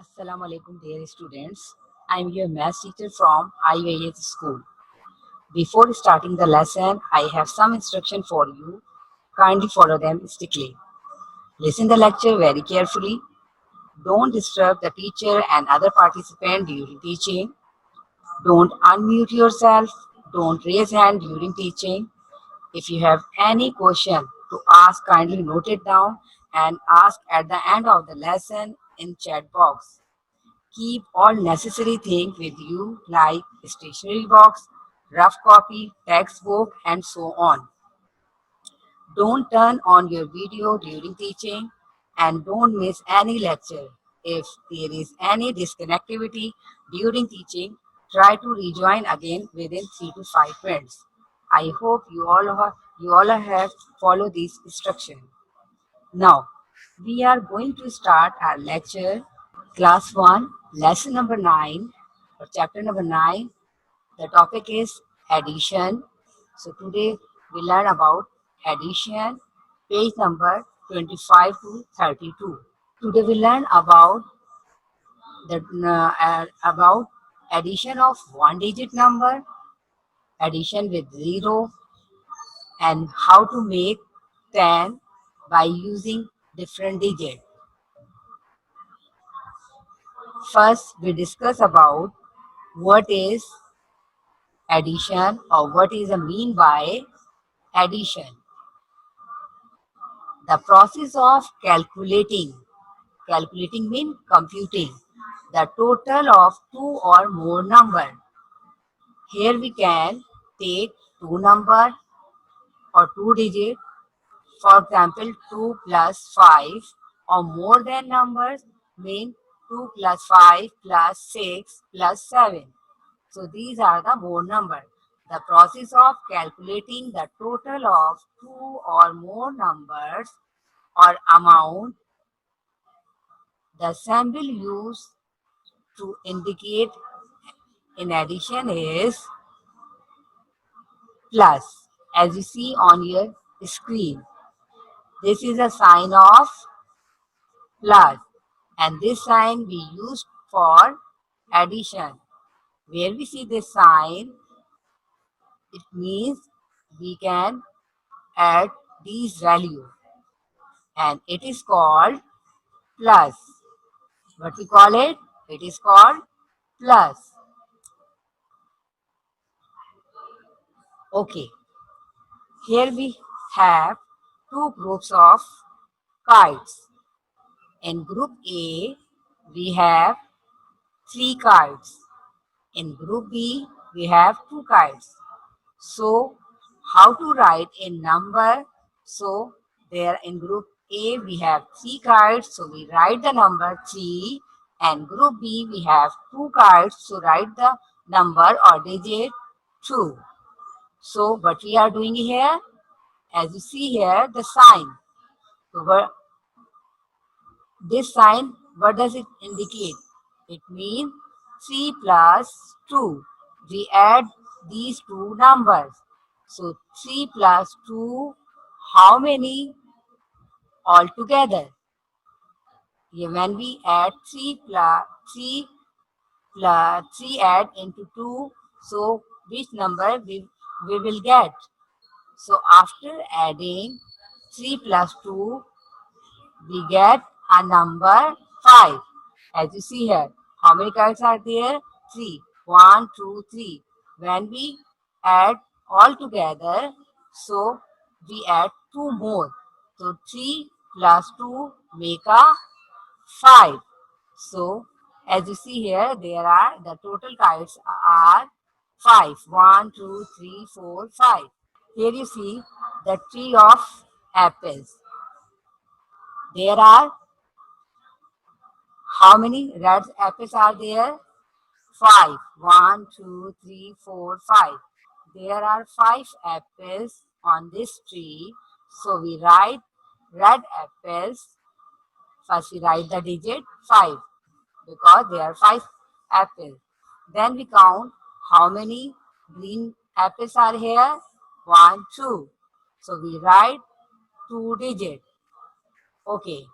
Assalamu alaikum, dear students. I am your math teacher from IAS school. Before starting the lesson, I have some instruction for you. Kindly follow them strictly. Listen the lecture very carefully. Don't disturb the teacher and other participant during teaching. Don't unmute yourself. Don't raise hand during teaching. If you have any question to ask, kindly note it down and ask at the end of the lesson in chat box. Keep all necessary things with you like stationery box, rough copy, textbook and so on. Don't turn on your video during teaching and don't miss any lecture. If there is any disconnectivity during teaching, try to rejoin again within 3 to 5 minutes. I hope you all have followed this instruction. Now, we are going to start our lecture, class 1, lesson number 9, or chapter number 9. The topic is addition. So, today we learn about addition, page number 25 to 32. Today we learn about addition of one digit number, addition with zero, and how to make 10 by using different digits. First, we discuss about what is addition or what is the mean by addition. The process of calculating means computing the total of two or more number. Here we can take two number or two digit. For example, 2 plus 5 or more than numbers mean 2 plus 5 plus 6 plus 7. So these are the more number. The process of calculating the total of two or more numbers or amount, the symbol used to indicate in addition is plus. As you see on your screen, this is a sign of plus, and this sign we use for addition. Where we see this sign, it means we can add these value, and it is called plus. What we call it? It is called plus. Okay, here we have two groups of cards. In group A, we have three cards. In group B, we have two cards. So, how to write a number? So, there in group A, we have three cards. So, we write the number 3. And group B, we have two cards. So, write the number or digit 2. So, what we are doing here? As you see here, the sign. So, this sign, what does it indicate? It means 3 plus 2. We add these two numbers. So 3 plus 2, how many altogether? When we add 3 add into 2, so which number we will get? So after adding 3 plus 2, we get a number 5. As you see here, how many cards are there? 3. 1, 2, 3. When we add all together, so we add 2 more. So 3 plus 2 make a 5. So as you see here, there are the total cards are 5. 1, 2, 3, 4, 5. Here you see the tree of apples. There are how many red apples are there? 5. 1, 2, 3, 4, 5. There are 5 apples on this tree. So we write red apples. First we write the digit 5 because there are 5 apples. Then we count how many green apples are here. 1, 2. So we write 2 digits. Okay.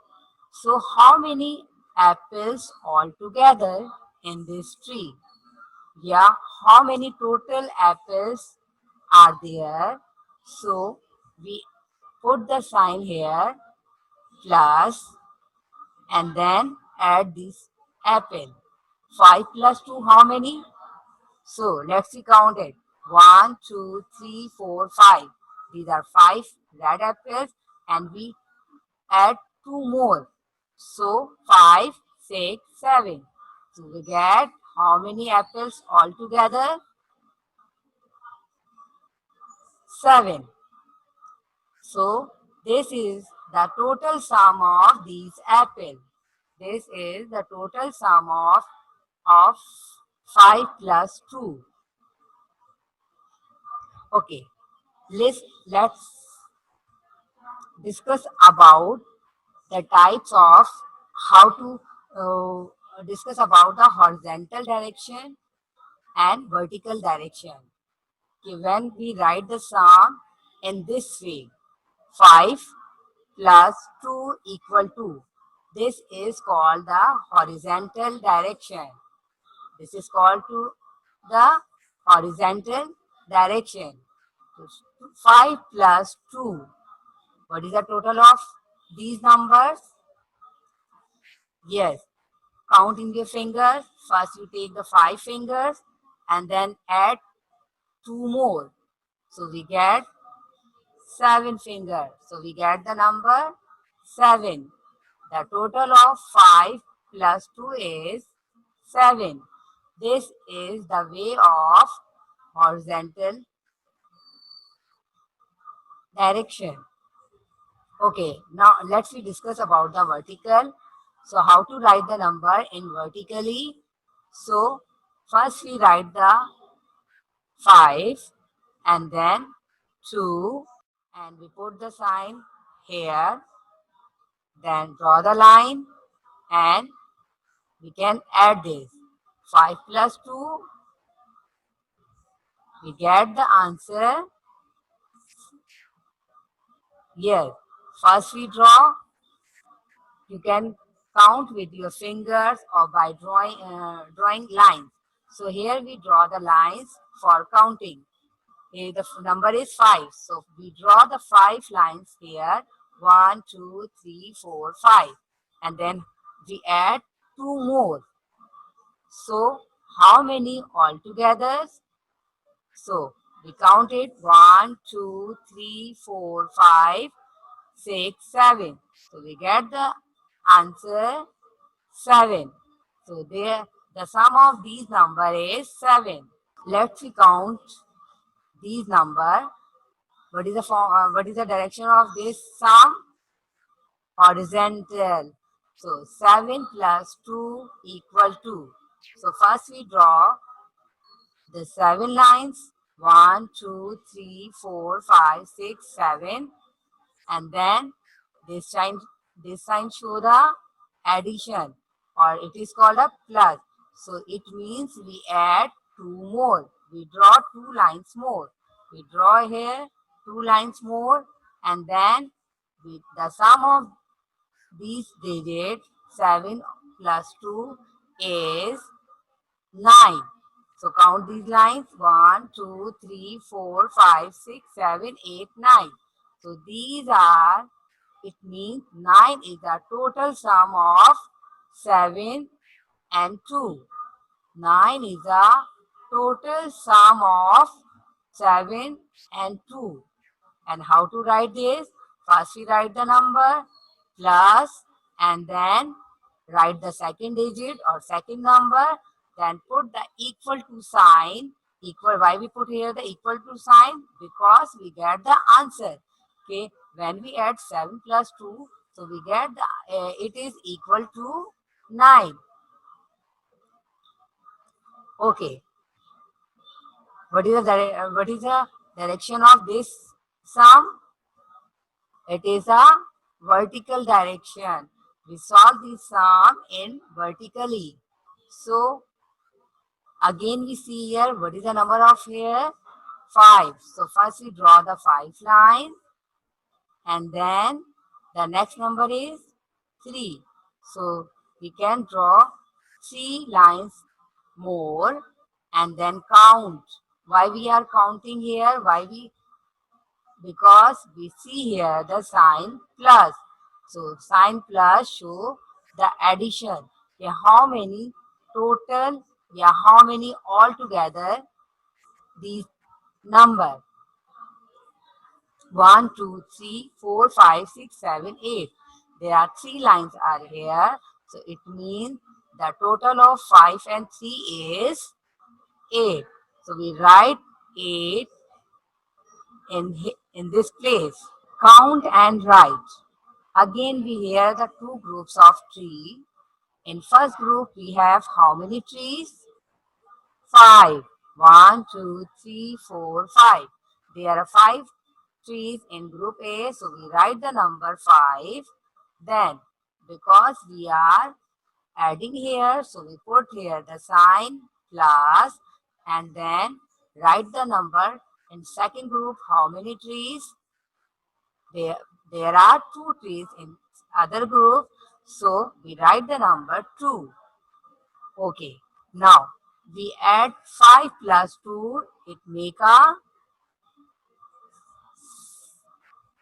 So how many apples altogether in this tree? Yeah, how many total apples are there? So we put the sign here plus and then add this apple. 5 plus 2, how many? So let's see count it. 1, 2, 3, 4, 5. These are 5 red apples and we add 2 more. So 5, 6, 7. So we get how many apples altogether? 7. So this is the total sum of these apples. This is the total sum of 5 plus 2. Okay, let's discuss about the types of how to discuss about the horizontal direction and vertical direction. Okay, when we write the sum in this way, 5 plus 2 equal to, this is called the horizontal direction. This is called to the horizontal direction. So 5 plus 2. What is the total of these numbers? Yes. Count in your fingers. First you take the 5 fingers and then add 2 more. So we get 7 fingers. So we get the number 7. The total of 5 plus 2 is 7. This is the way of horizontal direction. Okay, now let's we discuss about the vertical. So how to write the number in vertically? So first we write the 5 and then 2 and we put the sign here, then draw the line and we can add this. 5 plus 2, we get the answer. Yes, first we draw. You can count with your fingers or by drawing lines. So here we draw the lines for counting. Here the number is 5. So we draw the 5 lines here. 1, 2, 3, 4, 5. And then we add 2 more. So how many altogether? So we count it 1, 2, 3, 4, 5, 6, 7. So we get the answer 7. So there the sum of these number is 7. Let's count these number. What is the direction of this sum? Horizontal. So 7 plus 2 equal to. So first we draw the 7 lines. 1, 2, 3, 4, 5, 6, 7. And then this sign show the addition or it is called a plus. So it means we add 2 more. We draw 2 lines more. We draw here 2 lines more and then the sum of these digits 7 plus 2 is 9. So count these lines 1, 2, 3, 4, 5, 6, 7, 8, 9. So these are, it means 9 is the total sum of 7 and 2. 9 is the total sum of 7 and 2. And how to write this? First we write the number plus and then write the second digit or second number, then put the equal to sign. Equal, why we put here the equal to sign? Because we get the answer. Okay, when we add 7 plus 2, so we get it is equal to 9. Okay, what is the direction of this sum? It is a vertical direction. We solve this sum in vertically. So again we see here what is the number of here? 5. So first we draw the 5 line and then the next number is 3. So we can draw 3 lines more and then count. Why we are counting here? Because we see here the sign plus. So sign plus show the addition. Yeah, how many total? Yeah, how many altogether? These number 1, 2, 3, 4, 5, 6, 7, 8. There are 3 lines are here. So it means the total of 5 and 3 is 8. So we write 8 in this place. Count and write. Again we hear the two groups of tree. In first group we have how many trees? 5. 1, 2, 3, 4, 5. There are 5 trees in group A, so we write the number 5. Then, because we are adding here, so we put here the sign plus and then write the number. In second group, how many trees? There, there are 2 trees in other group, so we write the number 2. Okay, now we add 5 plus 2, it make a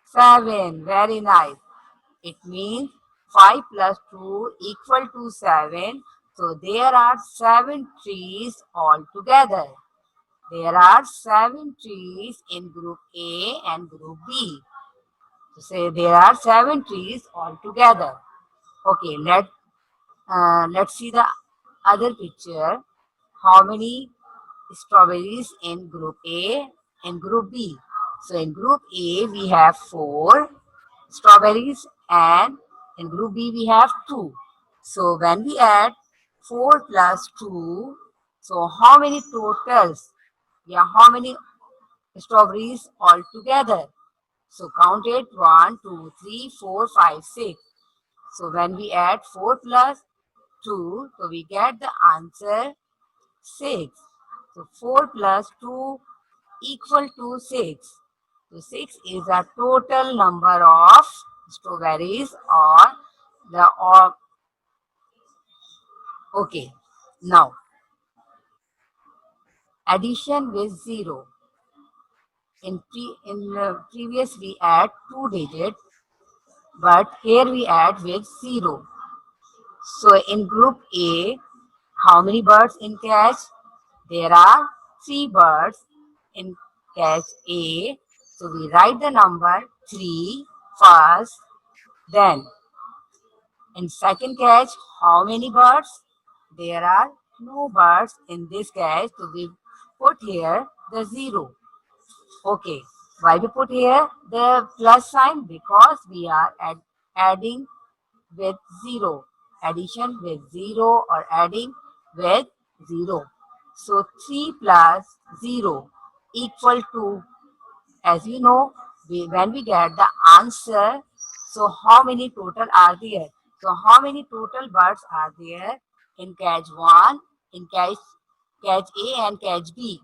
7. Very nice. It means 5 plus 2 equal to 7. So there are 7 trees altogether. There are 7 trees in group A and group B. So say there are 7 trees altogether. Okay, let's see the other picture. How many strawberries in group A and group B? So in group A we have 4 strawberries and in group B we have 2. So when we add 4 plus 2, so how many totals? Yeah, how many strawberries altogether? So count it 1, 2, 3, 4, 5, 6. So when we add 4 plus 2, so we get the answer 6. So 4 plus 2 equal to 6. So 6 is the total number of strawberries or the or okay. Now addition with 0. In previous we add 2 digits, but here we add with 0. So in group A, how many birds in catch? There are 3 birds in catch A. So we write the number 3 first. Then in second catch, how many birds? There are no birds in this catch. So we put here the 0. Okay. Why we put here the plus sign? Because we are adding with 0. Addition with 0 or adding with 0. So 3 plus 0 equal to, as you know, when we get the answer, so how many total are there? So how many total birds are there in catch 1, in catch A and catch B?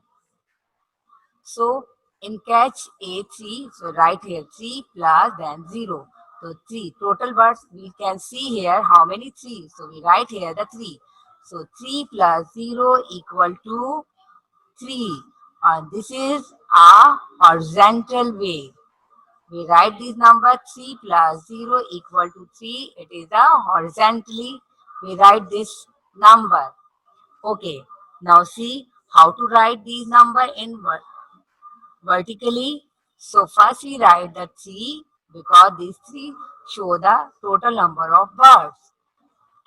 So in catch A 3, so write here 3 plus then 0. So 3 total birds we can see here how many 3. So we write here the 3. So 3 plus 0 equal to 3. And this is a horizontal way. We write this number 3 plus 0 equal to 3. It is a horizontally we write this number. Okay. Now see how to write these number in vertically. So first we write the 3 because these 3 show the total number of birds.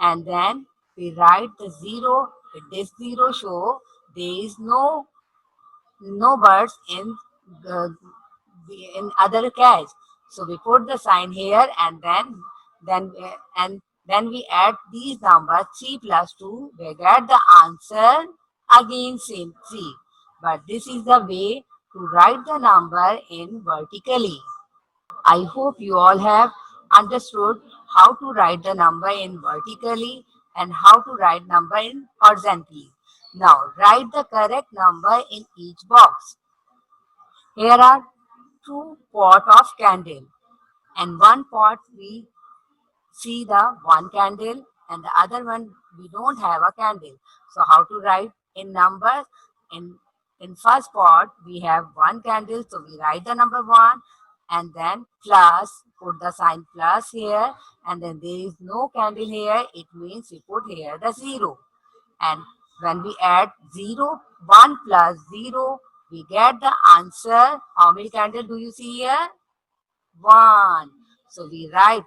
And then we write the 0. This 0 show there is no birds the in other catch. So we put the sign here and then we add these numbers 3 plus 2. We get the answer again same 3. But this is the way to write the number in vertically. I hope you all have understood how to write the number in vertically and how to write number in horizontally. Now write the correct number in each box. Here are 2 pot of candle and one pot we see the one candle and the other one we don't have a candle. So how to write in numbers? In in first part we have one candle, so we write the number one and then plus, put the sign plus here, and then there is no candle here. It means we put here the zero. And when we add 0, 1 plus 0, we get the answer. How many candles do you see here? 1. So we write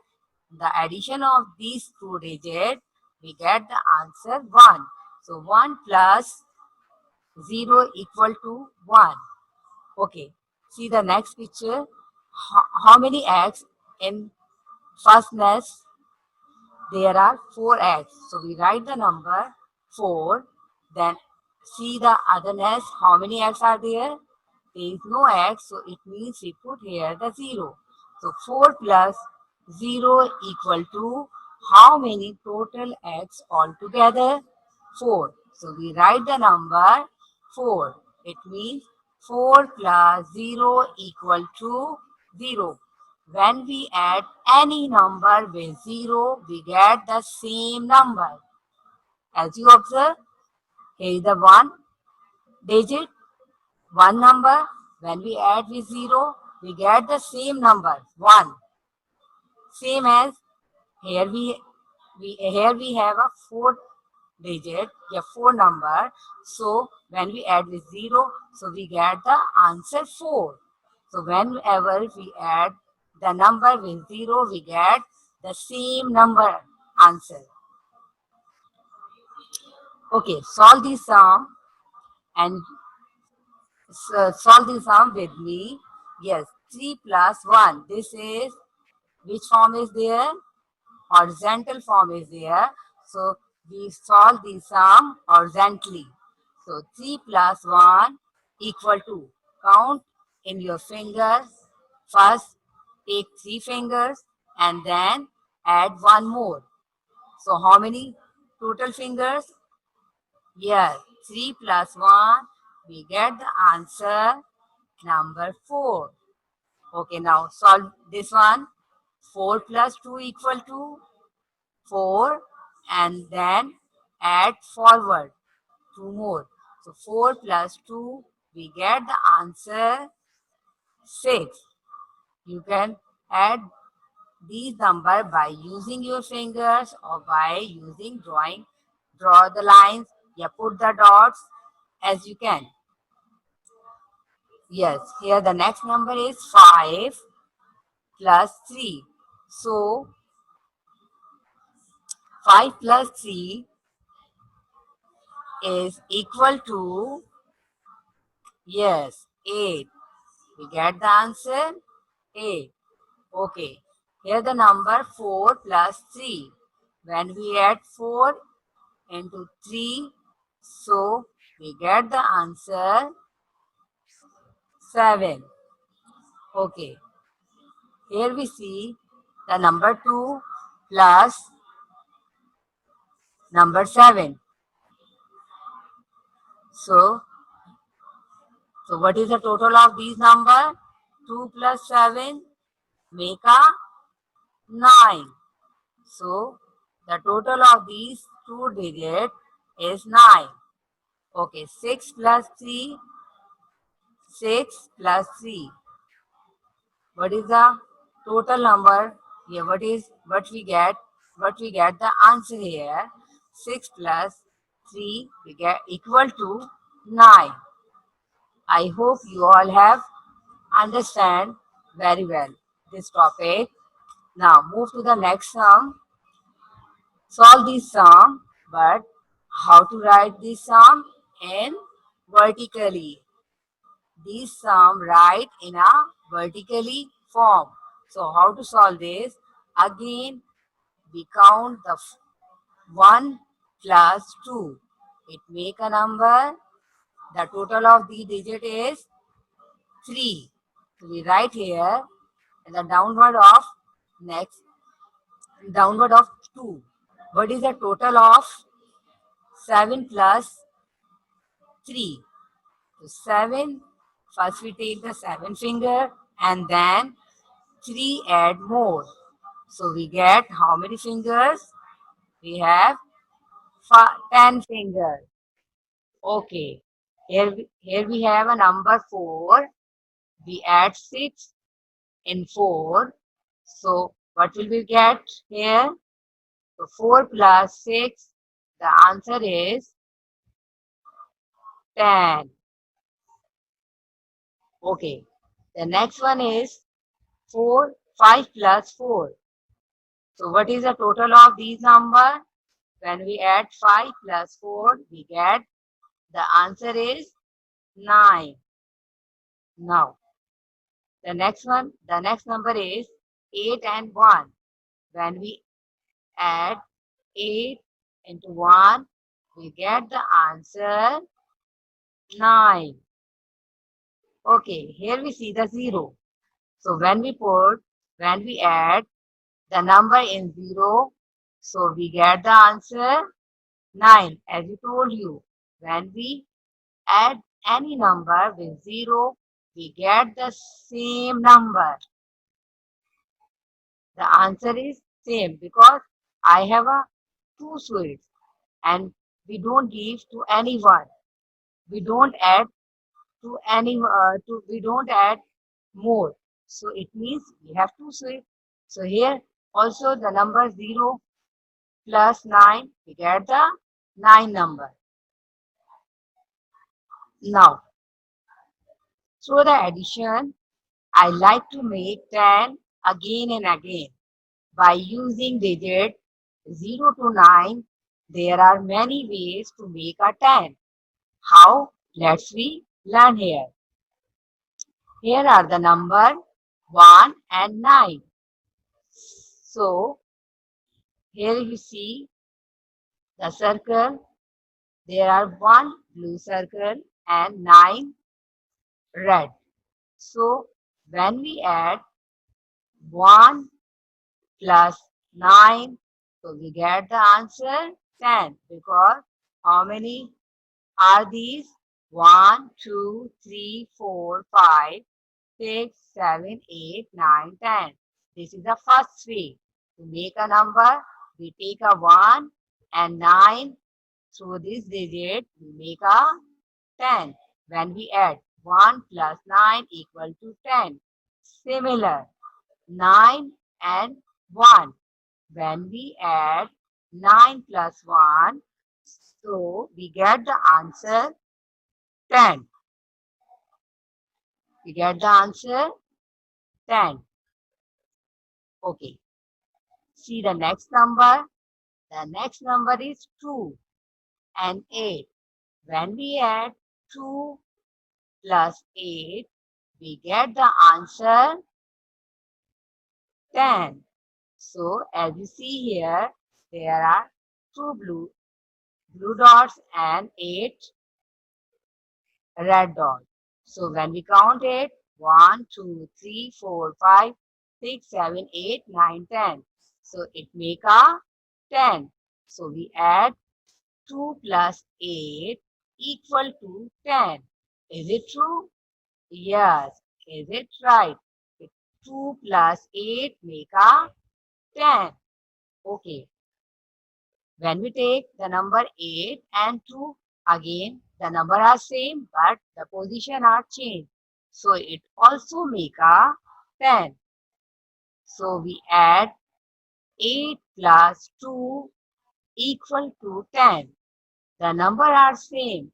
the addition of these two digits, we get the answer 1. So 1 plus 0 equal to 1. Okay, see the next picture. How many eggs in first nest? There are 4 eggs. So we write the number 4. Then see the other nest. How many eggs are there? There is no egg. So it means we put here the 0. So 4 plus 0 equal to how many total eggs altogether? 4. So we write the number 4. It means 4 plus 0 equal to 0. When we add any number with 0, we get the same number. As you observe, here is the 1 digit, 1 number. When we add with 0, we get the same number, 1. Same as here we have a 4 digit, yeah, 4 number. So when we add with 0, so we get the answer 4. So whenever we add the number with 0, we get the same number answer. Okay, solve this sum and solve this sum with me. Yes, 3 plus 1. This is, which form is there? Horizontal form is there. So we solve the sum horizontally. So 3 plus 1 equal to, count in your fingers. First take 3 fingers and then add 1 more. So how many total fingers? Yes, 3 plus 1. We get the answer number 4. Okay, now solve this one. 4 plus 2 equal to 4, and then add forward 2 more. So 4 plus 2, we get the answer 6. You can add these number by using your fingers or by using drawing. Draw the lines, yeah, put the dots as you can. Yes, here the next number is 5 plus 3. So 5 plus 3 is equal to, yes, 8. We get the answer 8. Okay. Here the number 4 plus 3. When we add 4 into 3, so we get the answer 7. Okay. Here we see the number 2 plus number 7. So, so what is the total of these number? 2 plus 7 make a 9. So the total of these two digits is 9. Okay, 6 plus 3, 6 plus 3. What is the total number? Yeah, what we get the answer here. 6 plus 3 we get equal to 9. I hope you all have understand very well this topic. Now move to the next sum. Solve this sum, but how to write this sum? In vertically. This sum write in a vertically form. So how to solve this? Again, we count the 1 plus 2. It make a number. The total of the digit is 3. So we write here the downward of 2. What is the total of 7 plus 3? So 7, first we take the 7 finger and then 3 add more. So we get how many fingers? We have 10 fingers. Okay. Here we have a number 4. We add 6 in 4. So what will we get here? So 4 plus 6. The answer is 10. Okay. The next one is 5 plus 4. So what is the total of these numbers? When we add 5 plus 4, we get the answer is 9. Now, the next number is 8 and 1. When we add 8 into 1, we get the answer 9. Okay, here we see the 0. So when we add the number in 0, so we get the answer 9. As we told you, when we add any number with 0, we get the same number. The answer is same because I have a 2 sweets and we don't give to anyone. We don't add we don't add more. So it means we have 2 sweets. So here also the number 0 plus 9, we get the 9 number. Now, through the addition, I like to make 10 again and again. By using digit 0 to 9, there are many ways to make a 10. How? Let's we learn here. Here are the number 1 and 9. So, here you see the circle. There are 1 blue circle and 9 red. So, when we add 1 plus 9, so we get the answer 10 because how many are these? 1, 2, 3, 4, 5, 6, 7, 8, 9, 10. This is the first way. To make a number, we take a 1 and 9. Through this digit, we make a 10. When we add 1 plus 9 equal to 10. Similar, 9 and 1. When we add 9 plus 1, so we get the answer 10. We get the answer 10. Okay. See the next number. The next number is 2 and 8. When we add 2 plus 8, we get the answer 10. So as you see here, there are 2 blue dots and 8 red dots. So when we count it, 1, 2, 3, 4, 5, 6, 7, 8, 9, 10. So it make a 10. So we add 2 plus 8 equal to 10. Is it true? Yes. Is it right? 2 plus 8 make a 10. Okay. When we take the number 8 and 2, again the number are same but the position are changed. So it also make a 10. So we add 8 plus 2 equal to 10. The number are same,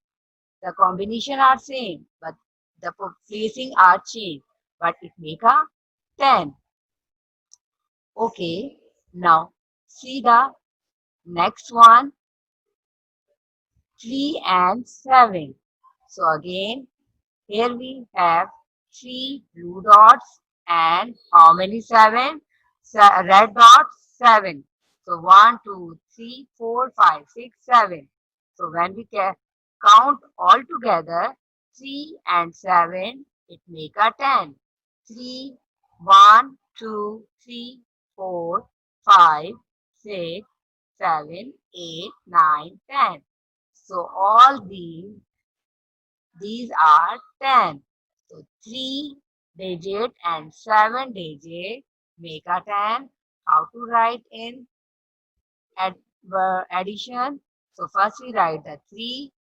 the combination are same, but the placing are changed. But it make a 10. Okay, now see the next one, 3 and 7. So again, here we have 3 blue dots and how many 7? Red dots, 7. So 1, 2, 3, 4, 5, 6, 7. So when we count all together, 3 and 7, it make a 10. 3, 1, 2, 3, 4, 5, 6, 7, 8, 9, 10. So all these are 10. So 3 digit and 7 digit make a 10. How to write in addition. So first we write the 3,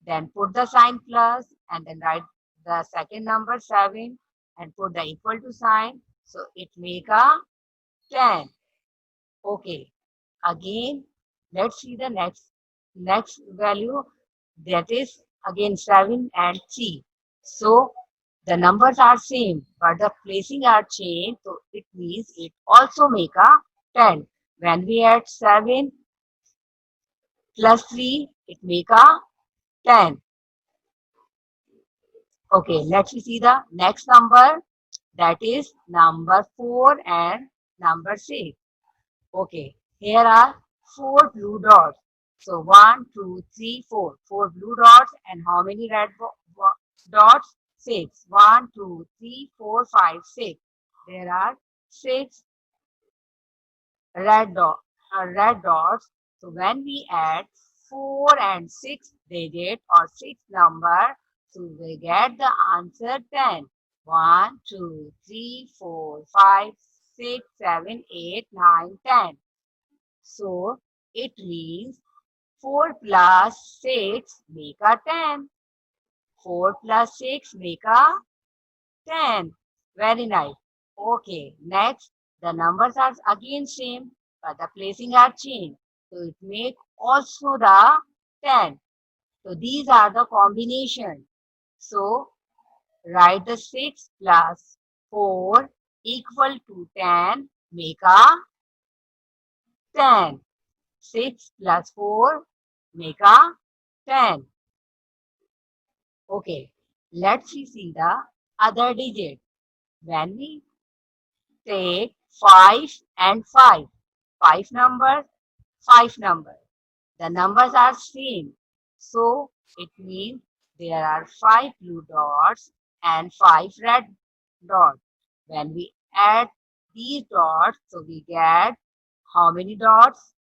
then put the sign plus, and then write the second number 7 and put the equal to sign. So it make a 10. Okay. Again, let's see the next value, that is again 7 and 3. So the numbers are same, but the placing are changed. So it means it also make a 10. When we add 7 plus 3, it make a 10. Okay, let's see the next number, that is number 4 and number 6. Okay, here are 4 blue dots. So 1, 2, 3, 4. 4 blue dots, and how many red dots? 6. 1, 2, 3, 4, 5, 6. There are 6 red dots. So when we add 4 and 6 digit or 6 number, so we get the answer 10. 1, 2, 3, 4, 5, 6, 7, 8, 9, 10. So it means 4 plus 6 make a 10. 4 plus 6 make a 10. Very nice. Okay, next, the numbers are again same, but the placing are changed. So it make also the 10. So these are the combination. So write the 6 plus 4 equal to 10, make a 10. 6 plus 4 make a 10. Okay, let's see the other digit. When we take 5 and 5, 5 numbers, 5 numbers. The numbers are same. So it means there are 5 blue dots and 5 red dots. When we add these dots, so we get how many dots?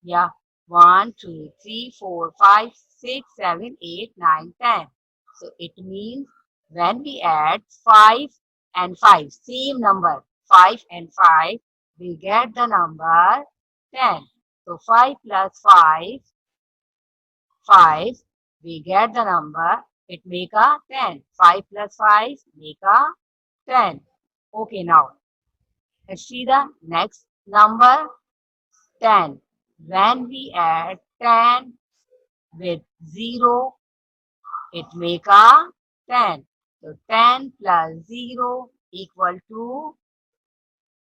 Yeah, 1, 2, 3, 4, 5, 6, 7, 8, 9, 10. So it means when we add 5 and 5, same number, 5 and 5, we get the number 10. So 5 plus 5, 5, we get the number, it make a 10. 5 plus 5 make a 10. Okay, now let's see the next number, 10. When we add 10 with 0, it make a 10. So 10 plus 0 equal to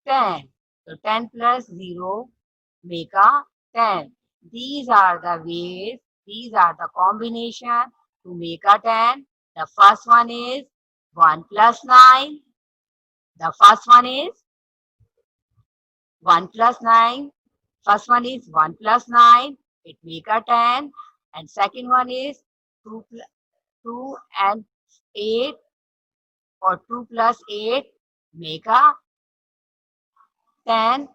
10. So 10 plus 0 make a 10. These are the ways, these are the combination to make a 10. The first one is 1 plus 9. The first one is 1 plus 9. First one is 1 plus 9. It make a 10. And second one is 2 and 8, or 2 plus 8 make a 10.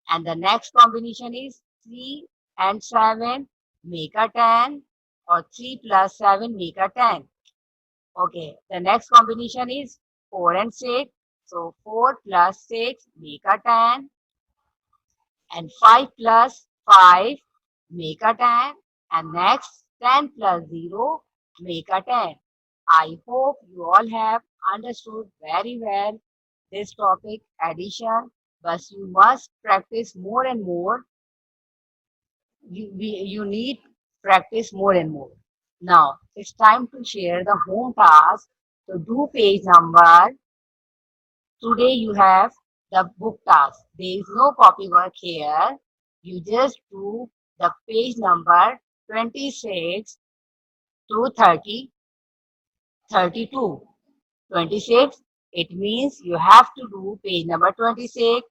And the next combination is 3 and 7 make a 10, or 3 plus 7 make a 10. Okay, the next combination is 4 and 6. So 4 plus 6 make a 10, and 5 plus 5 make a 10, and next 10 plus 0 make a 10. I hope you all have understood very well this topic, addition, but you must practice more and more. You need practice more and more. Now it's time to share the home task. So do page number. Today you have the book task. There is no copy work here. You just do the page number 26 to 30, 32. 26, it means you have to do page number 26,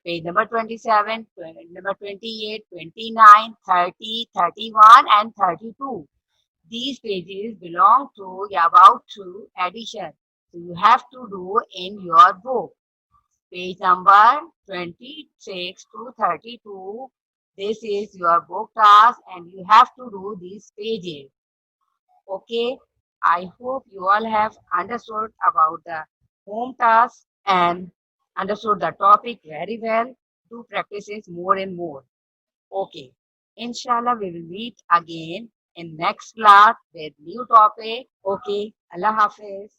page number 27, page number 28, 29, 30, 31, and 32. These pages belong to about to addition. So you have to do in your book. Page number 26 to 32. This is your book task and you have to do these pages. Okay, I hope you all have understood about the home task and understood the topic very well. Do practice it more and more. Okay. Inshallah, we will meet again in next class with new topic. Okay. Allah Hafiz.